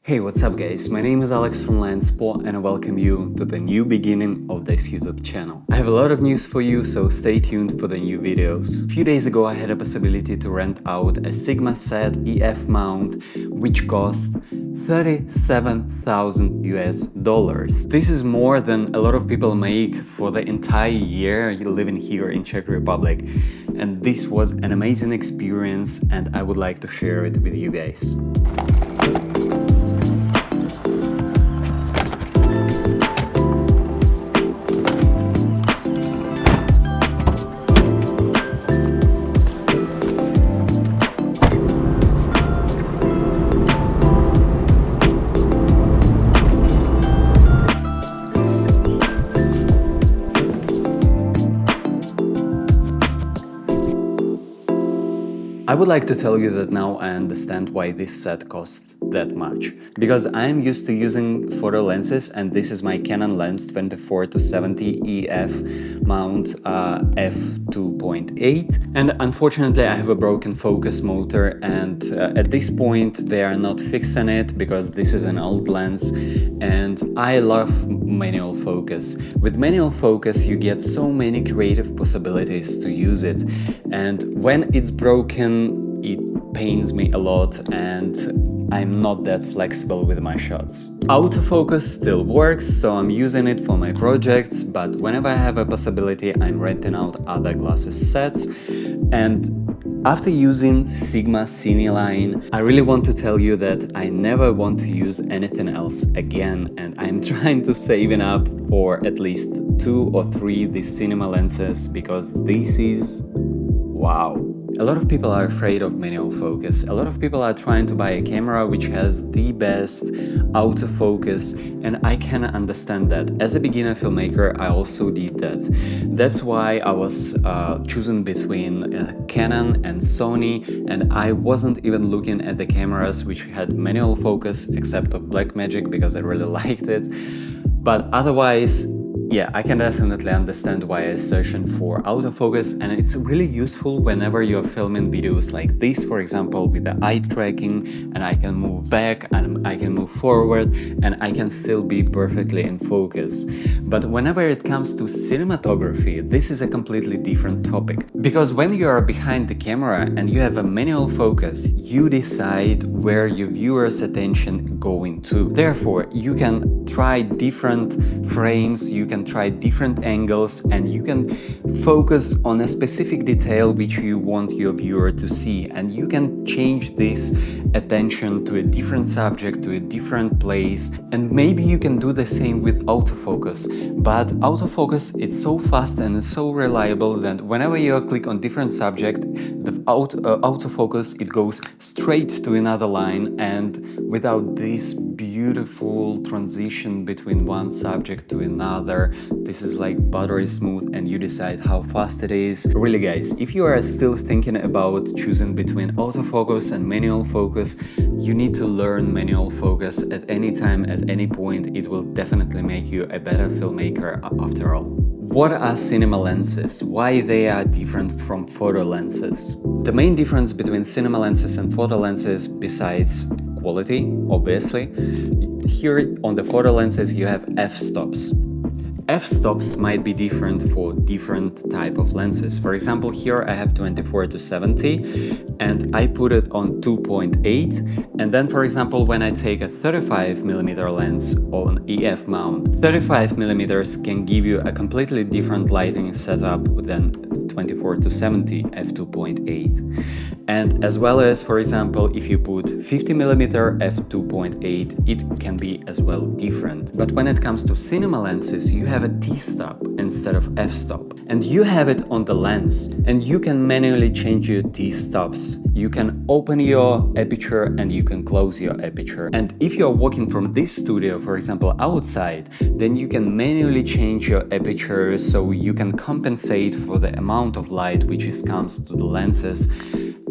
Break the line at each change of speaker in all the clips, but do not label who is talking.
Hey, what's up guys? My name is Alex from Lenspot and I welcome you to the new beginning of this YouTube channel. I have a lot of news for you, so stay tuned for the new videos. A few days ago I had a possibility to rent out a Sigma set EF mount which cost $37,000. This is more than a lot of people make for the entire year living here in Czech Republic. And this was an amazing experience and I would like to share it with you guys. I would like to tell you that now I understand why this set costs that much. Because I'm used to using photo lenses and this is my Canon lens 24-70 EF mount f2.8, and unfortunately I have a broken focus motor and at this point they are not fixing it because this is an old lens and I love manual focus. With manual focus you get so many creative possibilities to use it, and when it's broken it pains me a lot and I'm not that flexible with my shots. Autofocus still works, so I'm using it for my projects, but whenever I have a possibility I'm renting out other glasses sets. And after using Sigma Cine line, I really want to tell you that I never want to use anything else again, and I'm trying to save it up for at least 2 or 3 these cinema lenses because this is wow. A lot of people are afraid of manual focus. A lot of people are trying to buy a camera which has the best autofocus, and I can understand that. As a beginner filmmaker, I also did that. That's why I was choosing between Canon and Sony, and I wasn't even looking at the cameras which had manual focus except of Blackmagic because I really liked it. But otherwise, yeah, I can definitely understand why I'm searching for autofocus, and it's really useful whenever you're filming videos like this, for example, with the eye tracking, and I can move back and I can move forward and I can still be perfectly in focus. But whenever it comes to cinematography, this is a completely different topic. Because when you are behind the camera and you have a manual focus, you decide where your viewer's attention going to. Therefore, you can try different frames, you can try different angles, and you can focus on a specific detail which you want your viewer to see, and you can change this attention to a different subject, to a different place. And maybe you can do the same with autofocus, but autofocus it's so fast and it's so reliable that whenever you click on different subject, the autofocus it goes straight to another line, and without this beautiful transition between one subject to another, this is like buttery smooth and you decide how fast it is. Really guys, if you are still thinking about choosing between autofocus and manual focus, you need to learn manual focus at any time, at any point. It will definitely make you a better filmmaker after all. What are cinema lenses? Why they are different from photo lenses? The main difference between cinema lenses and photo lenses, besides quality, obviously, here on the photo lenses you have f-stops. F-stops might be different for different type of lenses. For example, here I have 24-70 and I put it on 2.8, and then for example when I take a 35mm lens on EF mount, 35mm can give you a completely different lighting setup than 24-70 f2.8. And as well as, for example, if you put 50mm f2.8, it can be as well different. But when it comes to cinema lenses, you have a T-stop instead of f-stop, and you have it on the lens, and you can manually change your T-stops. You can open your aperture and you can close your aperture. And if you're working from this studio, for example, outside, then you can manually change your aperture so you can compensate for the amount of light which comes to the lenses.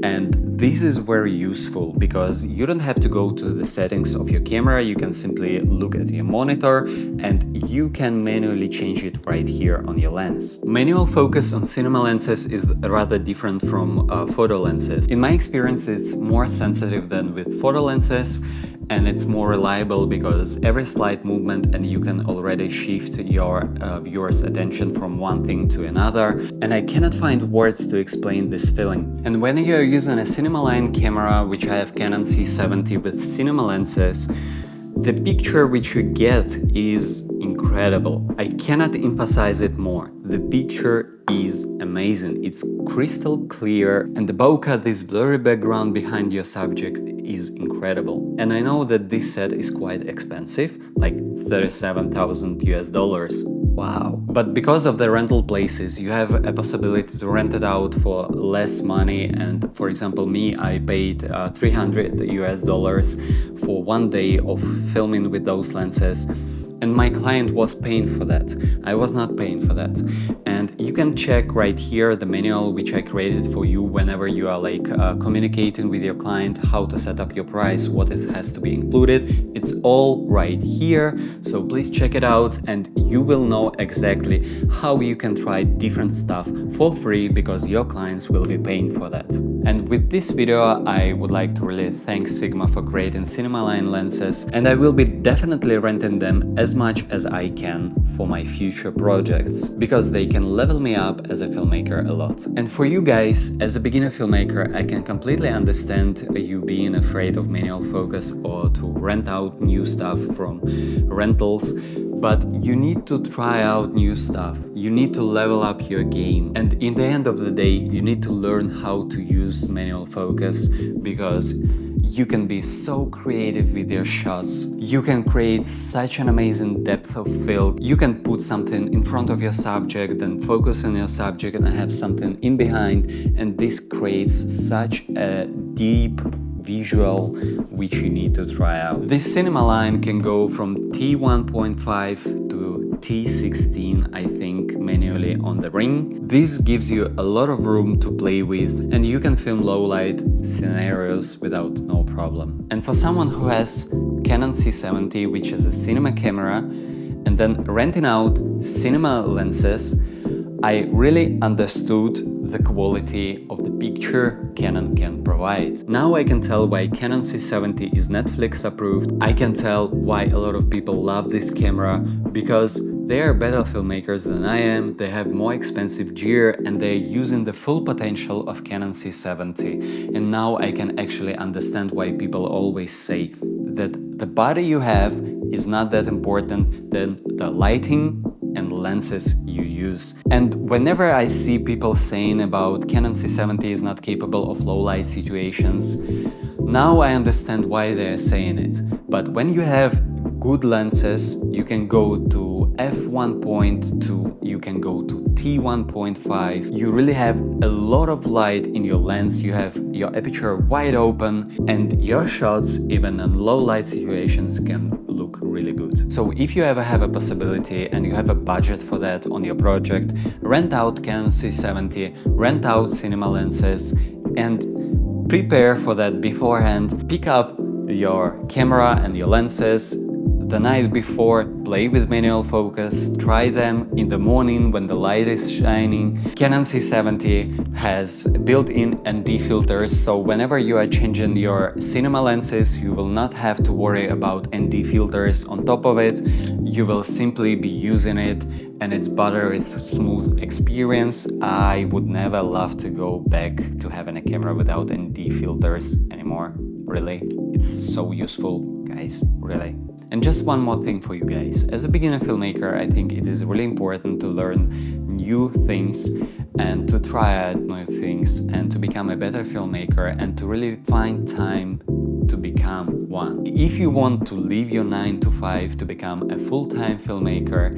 And this is very useful because you don't have to go to the settings of your camera. You can simply look at your monitor and you can manually change it right here on your lens. Manual focus on cinema lenses is rather different from photo lenses. In my experience, it's more sensitive than with photo lenses, and it's more reliable because every slight movement and you can already shift your viewer's attention from one thing to another, and I cannot find words to explain this feeling. And when you're using a cinema line camera, which I have Canon C70 with cinema lenses, the picture which you get is incredible. I cannot emphasize it more. The picture is amazing. It's crystal clear, and the bokeh, this blurry background behind your subject, is incredible. And I know that this set is quite expensive, like 37,000 US dollars. Wow. But because of the rental places, you have a possibility to rent it out for less money. And for example, me, I paid 300 US dollars for 1 day of filming with those lenses. And my client was paying for that. I was not paying for that. And you can check right here the manual which I created for you whenever you are communicating with your client, how to set up your price, what it has to be included. It's all right here. So please check it out and you will know exactly how you can try different stuff for free because your clients will be paying for that. And with this video, I would like to really thank Sigma for creating cinema line lenses, and I will be definitely renting them as much as I can for my future projects, because they can level me up as a filmmaker a lot. And for you guys, as a beginner filmmaker, I can completely understand you being afraid of manual focus or to rent out new stuff from rentals. But you need to try out new stuff, you need to level up your game, and in the end of the day you need to learn how to use manual focus, because you can be so creative with your shots. You can create such an amazing depth of field. You can put something in front of your subject and focus on your subject and have something in behind, and this creates such a deep visual which you need to try out. This cinema line can go from T1.5 to T16, I think, manually on the ring. This gives you a lot of room to play with, and you can film low light scenarios without no problem. And for someone who has Canon C70, which is a cinema camera, and then renting out cinema lenses, I really understood the quality of the picture Canon can provide. Now I can tell why Canon C70 is Netflix approved. I can tell why a lot of people love this camera, because they are better filmmakers than I am, they have more expensive gear, and they're using the full potential of Canon C70. And now I can actually understand why people always say that the body you have is not that important than the lighting and lenses you use. And whenever I see people saying about Canon C70 is not capable of low light situations, now I understand why they're saying it. But when you have good lenses, you can go to f1.2, you can go to t1.5. You really have a lot of light in your lens, you have your aperture wide open, and your shots, even in low light situations, can look really good. So if you ever have a possibility and you have a budget for that on your project, rent out Canon C70, rent out cinema lenses, and prepare for that beforehand. Pick up your camera and your lenses the night before, play with manual focus, try them in the morning when the light is shining. Canon C70 has built-in ND filters, so whenever you are changing your cinema lenses, you will not have to worry about ND filters on top of it. You will simply be using it, and it's buttery smooth experience. I would never love to go back to having a camera without ND filters anymore. Really, it's so useful, guys, really. And just one more thing for you guys. As a beginner filmmaker, I think it is really important to learn new things and to try out new things and to become a better filmmaker and to really find time to become one. If you want to leave your 9 to 5 to become a full-time filmmaker,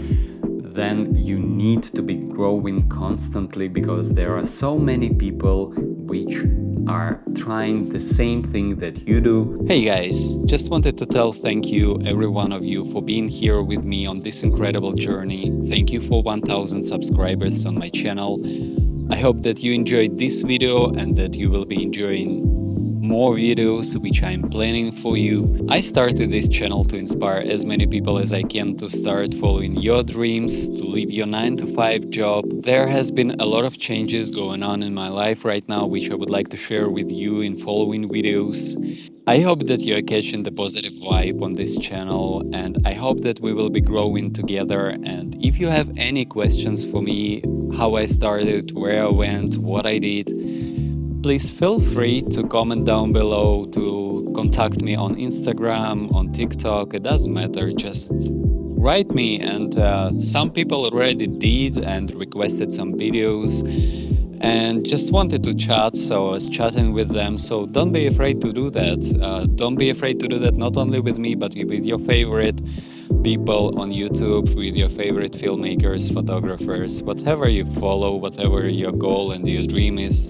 then you need to be growing constantly, because there are so many people which are trying the same thing that you do. Hey guys, just wanted to tell thank you every one of you for being here with me on this incredible journey. Thank you for 1000 subscribers on my channel. I hope that you enjoyed this video and that you will be enjoying more videos which I'm planning for you. I started this channel to inspire as many people as I can to start following your dreams, to leave your 9 to 5 job. There has been a lot of changes going on in my life right now which I would like to share with you in following videos. I hope that you are catching the positive vibe on this channel, and I hope that we will be growing together. And if you have any questions for me, how I started, where I went, what I did, please feel free to comment down below, to contact me on Instagram, on TikTok, it doesn't matter, just write me. And some people already did and requested some videos and just wanted to chat, so I was chatting with them. So don't be afraid to do that. Don't be afraid to do that not only with me, but with your favorite people on YouTube, with your favorite filmmakers, photographers, whatever you follow, whatever your goal and your dream is.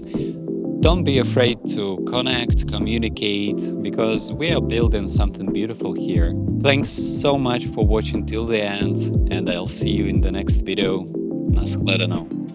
Don't be afraid to connect, communicate, because we are building something beautiful here. Thanks so much for watching till the end, and I'll see you in the next video. Naschledanou.